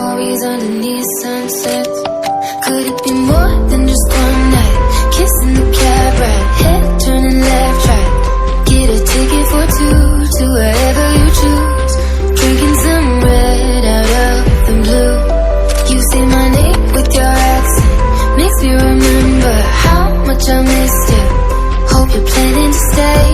stories underneath sunsets. Could it be more than just one night? Kissing the cab ride, head turning left, right. Get a ticket for two to wherever you choose. Drinking some red out of the blue. You say my name with your accent, makes me remember how much I missed you. Hope you're planning to stay